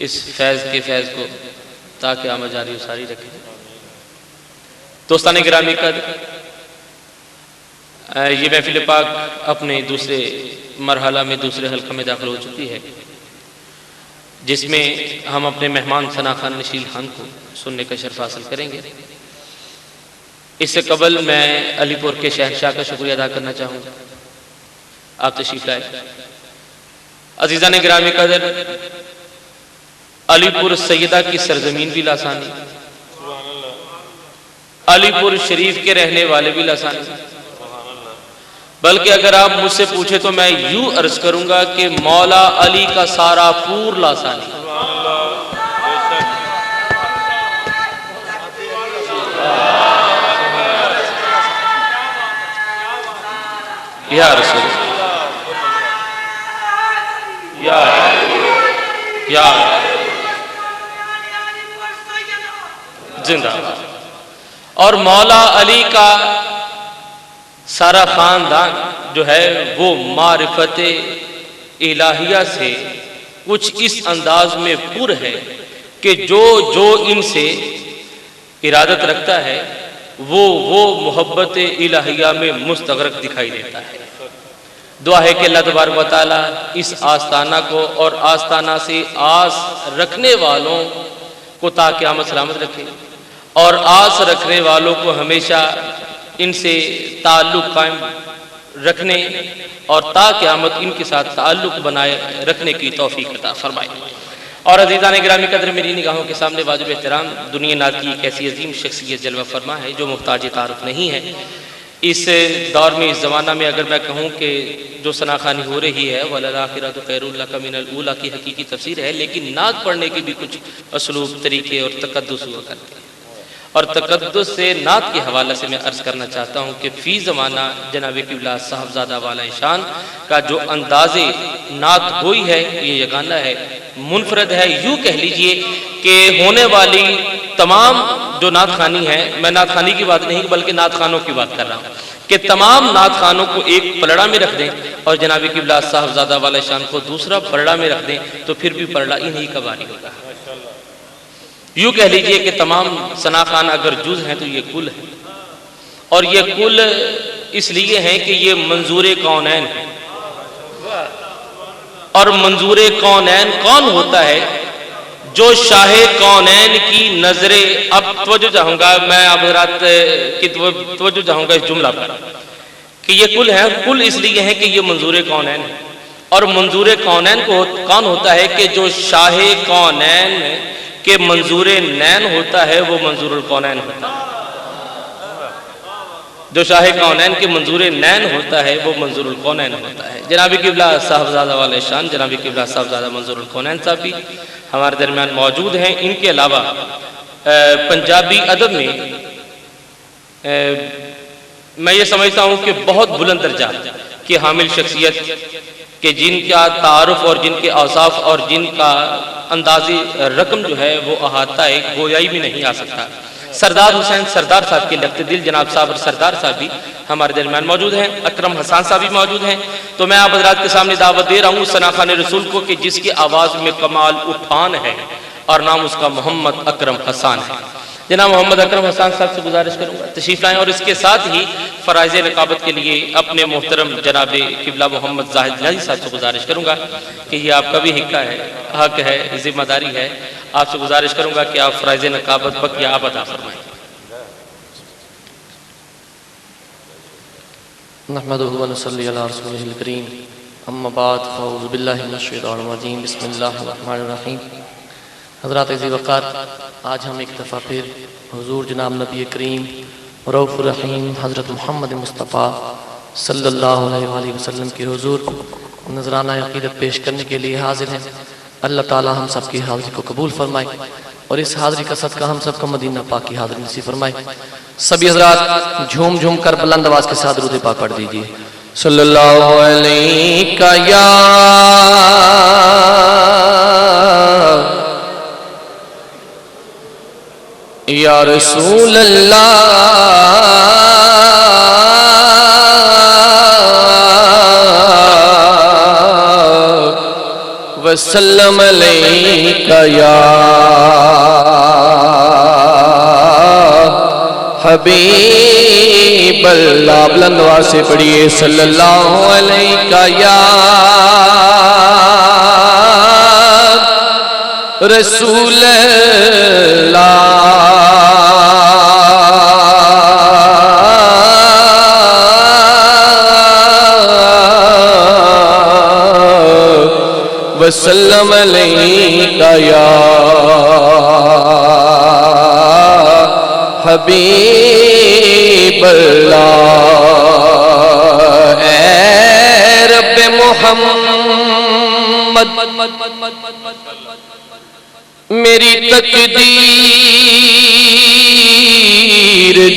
اس فیض کو تاکہ آمد جاری و ساری رکھے۔ دوستان گرامی قدر، یہ محفل پاک اپنے دوسرے مرحلہ میں، دوسرے حلقہ میں داخل ہو چکی ہے، جس میں ہم اپنے مہمان ثنا خان نشیل خان کو سننے کا شرف حاصل کریں گے۔ اس سے قبل میں علی پور کے شہنشاہ کا شکریہ ادا کرنا چاہوں گا، آپ تشریف لائے۔ عزیزان گرامی قدر، علی پور سیدہ کی سرزمین بھی لاسانی، علی پور شریف کے رہنے والے بھی لاسانی، بلکہ اگر آپ مجھ سے پوچھے تو میں یوں عرض کروں گا کہ مولا علی کا سارا پور لاسانی۔ یا رسول یا زندہ۔ اور مولا علی کا سارا خاندان جو ہے وہ معرفت الہیہ سے کچھ اس انداز میں پر ہے کہ جو ان سے ارادت رکھتا ہے وہ محبت الہیہ میں مستغرق دکھائی دیتا ہے۔ دعا ہے کہ اللہ تبارک و تعالی اس آستانہ کو اور آستانہ سے آس رکھنے والوں کو تا قیامت سلامت رکھے، اور آس رکھنے والوں کو ہمیشہ ان سے تعلق قائم رکھنے اور تا قیامت ان کے ساتھ تعلق بنائے رکھنے کی توفیق عطا فرمائے۔ اور عزیزان گرامی قدر، میری نگاہوں کے سامنے واجب احترام دنیا نات کی ایک ایسی عظیم شخصیت جلوہ فرما ہے جو محتاج تعارف نہیں ہے۔ اس دور میں، اس زمانہ میں اگر میں کہوں کہ جو ثنا خوانی ہو رہی ہے وَلَلْآخِرَةُ خَيْرٌ لَكَ مِنَ الْأُولَىٰ کی حقیقی تفسیر ہے، لیکن نعت پڑھنے کے بھی کچھ اسلوب، طریقے اور تقدس ہوا کرتے ہیں۔ اور تقدس سے نعت کے حوالے سے میں عرض کرنا چاہتا ہوں کہ فی زمانہ جناب قبلہ صاحبزادہ والا شان کا جو انداز نعت گوئی ہے یہ یگانہ ہے، منفرد ہے۔ یوں کہہ لیجئے کہ ہونے والی تمام جو نعت خوانی ہے، میں نعت خوانی کی بات نہیں بلکہ نعت خوانوں کی بات کر رہا ہوں، کہ تمام نعت خوانوں کو ایک پلڑا میں رکھ دیں اور جناب قبلہ صاحبزادہ والا شان کو دوسرا پلڑا میں رکھ دیں تو پھر بھی پلڑا انہی کا باری ہوگا۔ یوں کہہ لیجئے کہ تمام ثنا خوان اگر جز ہیں تو یہ کل ہے، اور یہ کل اس لیے ہیں کہ یہ منظور کونین ہے۔ اور منظور کونین کون ہوتا ہے؟ جو شاہ کونین کی نظر، اب توجہ چاہوں گا، میں اب حضرات کی توجہ چاہوں گا اس جملہ پر کہ یہ کل ہے، کل اس لیے ہے کہ یہ منظور کونین ہے۔ اور منظور کونین کون ہوتا ہے؟ کہ جو شاہ کونین کہ منظور نین ہوتا ہے وہ منظور الکونین ہوتا ہے۔ جو شاہ کونین کے منظور نین ہوتا ہے وہ منظور الکونین ہوتا ہے۔ جناب قبلہ صاحبزادہ والے شان جناب قبلہ صاحبزادہ منظور الکونین صاحب بھی ہمارے درمیان موجود ہیں۔ ان کے علاوہ پنجابی ادب میں میں یہ سمجھتا ہوں کہ بہت بلند درجہ کی حامل شخصیت کہ جن کا تعارف اور جن کے اوصاف اور جن کا اندازی رقم جو ہے وہ احاطہ گویائی بھی نہیں آ سکتا۔ سردار حسین سردار صاحب کے لگتے دل جناب صاحب اور سردار صاحب بھی ہمارے درمیان موجود ہیں، اکرم حسان صاحب بھی موجود ہیں۔ تو میں آپ حضرات کے سامنے دعوت دے رہا ہوں ثنا خوان رسول کو کہ جس کی آواز میں کمال اٹھان ہے اور نام اس کا محمد اکرم حسان ہے۔ جناب محمد اکرم حسان صاحب سے گزارش کروں گا تشریف لائیں، اور اس کے ساتھ ہی فرائض نقابت کے لیے اپنے محترم جناب قبلہ محمد زاہد الہی صاحب سے گزارش کروں گا کہ یہ آپ کا بھی حق ہے، ذمہ داری ہے، آپ سے گزارش کروں گا کہ آپ فرائض نقابت بقیہ آپ ادا فرمائیں۔ نحمدہ و نصلی علی رسولہ الکریم، اما بعد فاعوذ باللہ من الشیطان الرجیم، بسم اللہ الرحمن الرحیم۔ حضرات عزیز وقار، آج ہم ایک دفعہ پھر حضور جناب نبی کریم رؤوف الرحیم حضرت محمد مصطفیٰ صلی اللہ علیہ وآلہ وسلم کے حضور نذرانہ عقیدت پیش کرنے کے لیے حاضر ہیں۔ اللہ تعالی ہم سب کی حاضری کو قبول فرمائے اور اس حاضری کا صدقہ ہم سب کو مدینہ پاک کی حاضری نصیب فرمائے۔ سبھی حضرات جھوم جھوم کر بلند آواز کے ساتھ درود پاک پڑھ دیجیے۔ صلی اللہ علیہ یا رسول اللہ وسلم علیک یا حبیب اللہ. بلند آواز سے پڑھیے صلی اللہ علیہ یا رسول اللہ وسلم علیہ یا حبیب اللہ. اے رب محمد میری تقدیر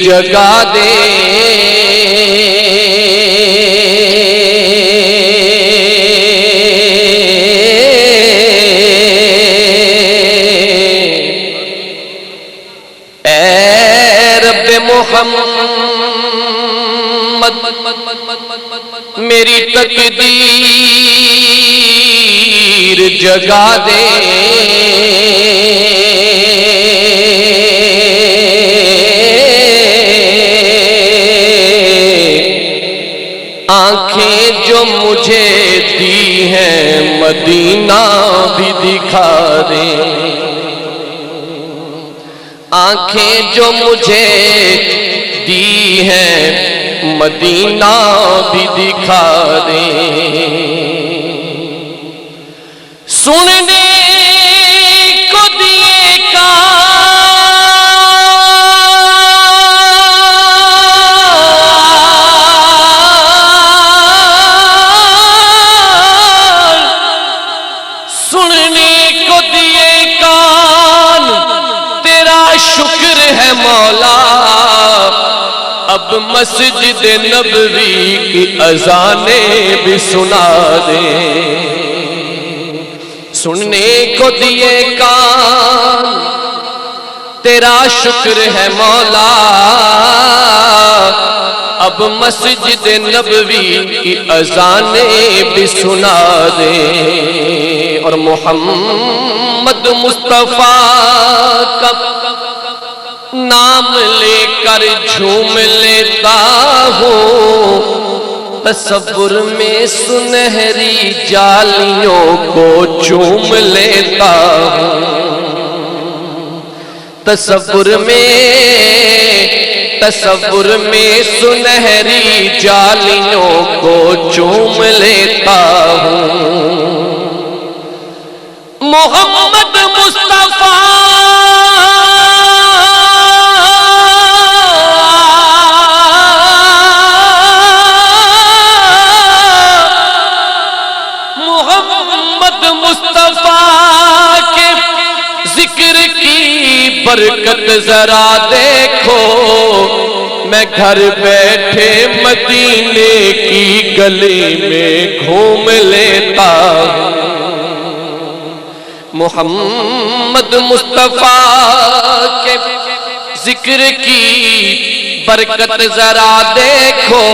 جگا دے. محمد میری تقدیر جگا دے. آنکھیں جو مجھے دی ہیں مدینہ بھی دکھا دے. آنکھیں جو مجھے دی ہیں مدینہ بھی دکھا دے. سننے کو دیے کان سننے کو دیے کان تیرا شکر ہے مولا. اب مسجد نبوی کی اذانیں بھی سنا دے. سننے کو دیے کان تیرا شکر ہے مولا. اب مسجد نبوی کی اذانیں بھی سنا دے. اور محمد مصطفیٰ کا نام لے کر جھوم لیتا ہوں. تصور میں سنہری جالیوں کو چوم لیتا ہوں. تصور میں سنہری جالیوں کو چوم لیتا ہوں. محمد مصطفیٰ کے ذکر کی برکت ذرا دیکھو. میں گھر بیٹھے مدینے کی گلی میں گھوم لیتا ہوں. محمد مصطفیٰ کے ذکر کی برکت ذرا دیکھو.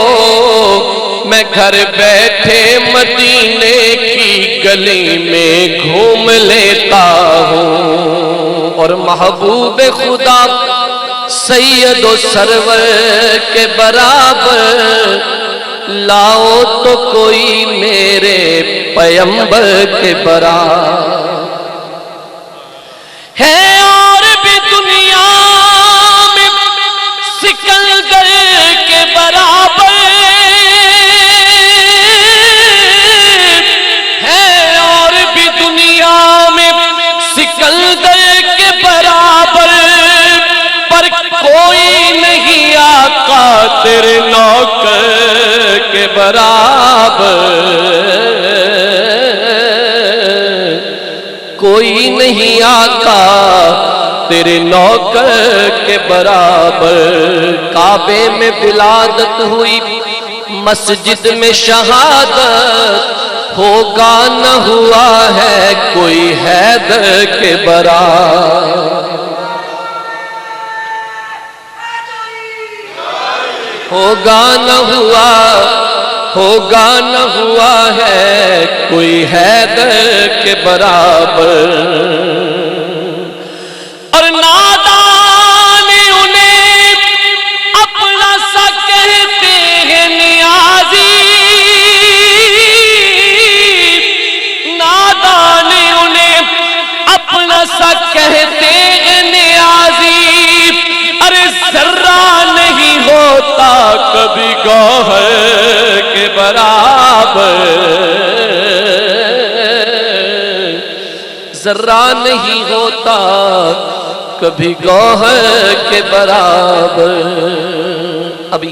میں گھر بیٹھے مدینے کی گلی میں گھوم لیتا ہوں. اور محبوب خدا سید و سرور کے برابر لاؤ تو کوئی میرے پیمبر کے برابر ہے. اور بھی دنیا میں سکندر کے برابر ہے. اور بھی دنیا میں سکندر کے برابر پر کوئی نہیں آقا تیرے نوکر کے برابر. کوئی نہیں آقا تیرے نوکر کے برابر. کعبے میں ولادت ہوئی مسجد میں شہادت ہوگا نہ ہوا ہے کوئی حیدر کے برابر. ہوگا نہ ہوا ہے کوئی حیدر کے برابر. گوہر کے برابر ذرہ نہیں ہوتا کبھی گوہر کے برابر. ابھی